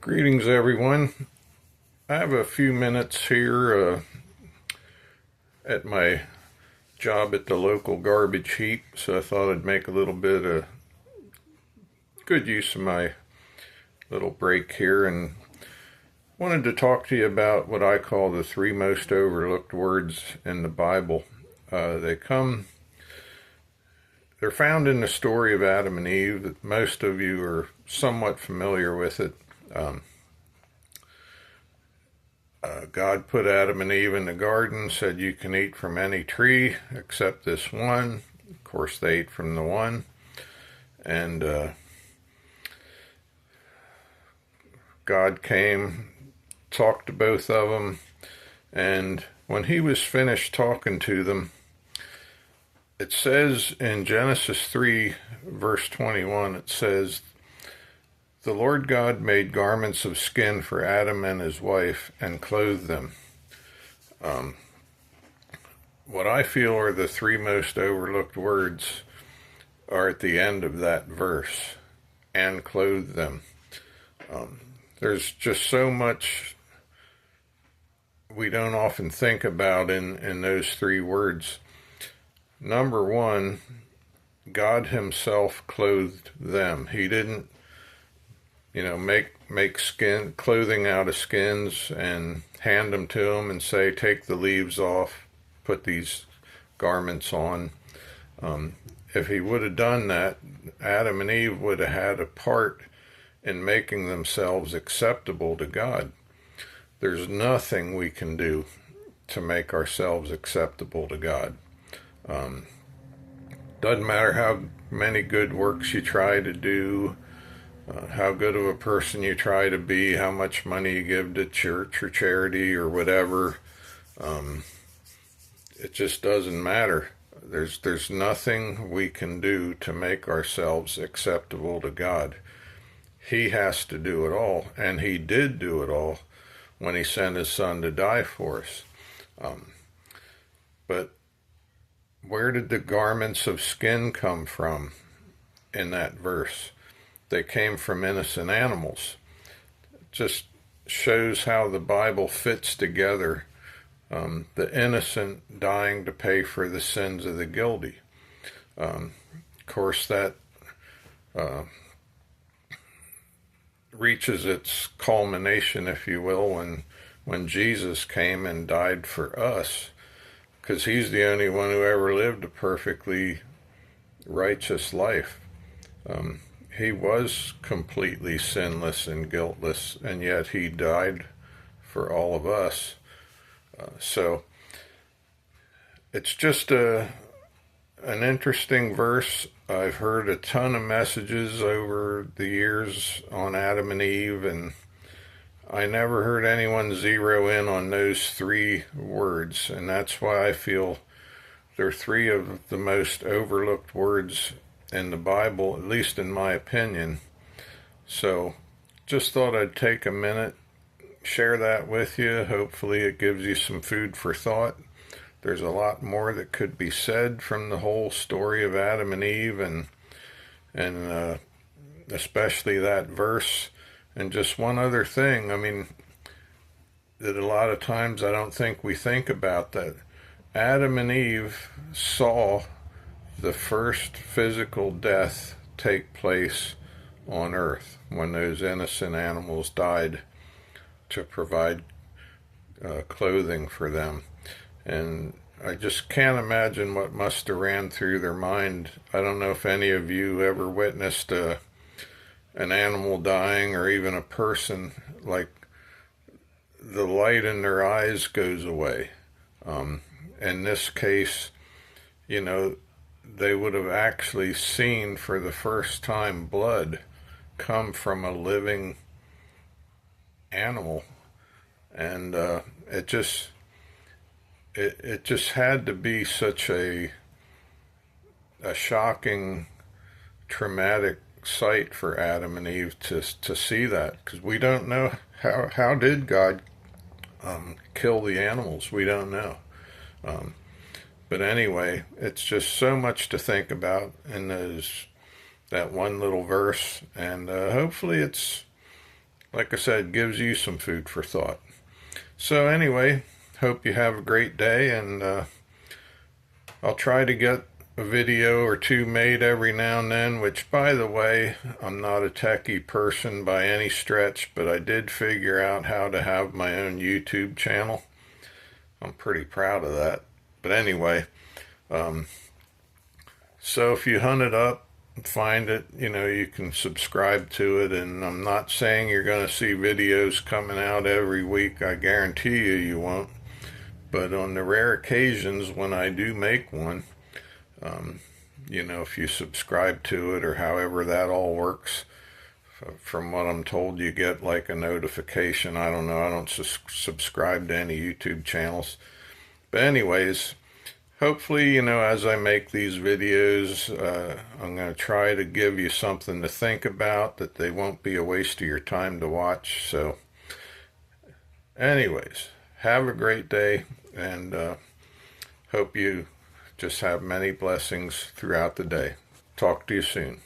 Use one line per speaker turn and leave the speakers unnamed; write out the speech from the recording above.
Greetings, everyone. I have a few minutes here at my job at the local garbage heap, so I thought I'd make a little bit of good use of my little break here and wanted to talk to you about what I call the three most overlooked words in the Bible. They're found in the story of Adam and Eve. Most of you are somewhat familiar with it. God put Adam and Eve in the garden, said you can eat from any tree except this one. Of course, they ate from the one. And God came, talked to both of them. And when he was finished talking to them, it says in Genesis 3, verse 21, it says, "The Lord God made garments of skin for Adam and his wife and clothed them." What I feel are the three most overlooked words are at the end of that verse, "and clothed them." There's just so much we don't often think about in those three words. Number one, God himself clothed them. He didn't make skin clothing out of skins and hand them to them and say, take the leaves off, put these garments on. If he would have done that, Adam and Eve would have had a part in making themselves acceptable to God. There's nothing we can do to make ourselves acceptable to God. Doesn't matter how many good works you try to do, how good of a person you try to be, how much money you give to church or charity or whatever. It just doesn't matter. There's nothing we can do to make ourselves acceptable to God. He has to do it all, and he did do it all when he sent his son to die for us. But where did the garments of skin come from in that verse? They came from innocent animals. It just shows how the Bible fits together. The innocent dying to pay for the sins of the guilty. Of course, that reaches its culmination, if you will, when Jesus came and died for us, because he's the only one who ever lived a perfectly righteous life. He was completely sinless and guiltless, and yet he died for all of us. So it's just an interesting verse. I've heard a ton of messages over the years on Adam and Eve, and I never heard anyone zero in on those three words, and that's why I feel they're three of the most overlooked words in the Bible, at least in my opinion. So just thought I'd take a minute, share that with you. Hopefully it gives you some food for thought. There's a lot more that could be said from the whole story of Adam and Eve, and especially that verse. And just one other thing, that a lot of times I don't think we think about, that Adam and Eve saw the first physical death take place on earth when those innocent animals died to provide clothing for them. And I just can't imagine what must have ran through their mind. I don't know if any of you ever witnessed an animal dying, or even a person, like the light in their eyes goes away. In this case, they would have actually seen for the first time blood come from a living animal. And it just had to be such a shocking, traumatic sight for Adam and Eve to see that, because we don't know how did God kill the animals. We don't know. But anyway, it's just so much to think about in that one little verse, and hopefully it's like I said, gives you some food for thought. So anyway, hope you have a great day, and I'll try to get a video or two made every now and then, which, by the way, I'm not a techie person by any stretch, but I did figure out how to have my own YouTube channel. I'm pretty proud of that. But anyway, so if you hunt it up and find it, you can subscribe to it. And I'm not saying you're going to see videos coming out every week. I guarantee you won't. But on the rare occasions when I do make one, if you subscribe to it or however that all works, from what I'm told, you get like a notification. I don't know. I don't subscribe to any YouTube channels. But anyways, hopefully, as I make these videos, I'm going to try to give you something to think about, that they won't be a waste of your time to watch. So anyways, have a great day, and hope you just have many blessings throughout the day. Talk to you soon.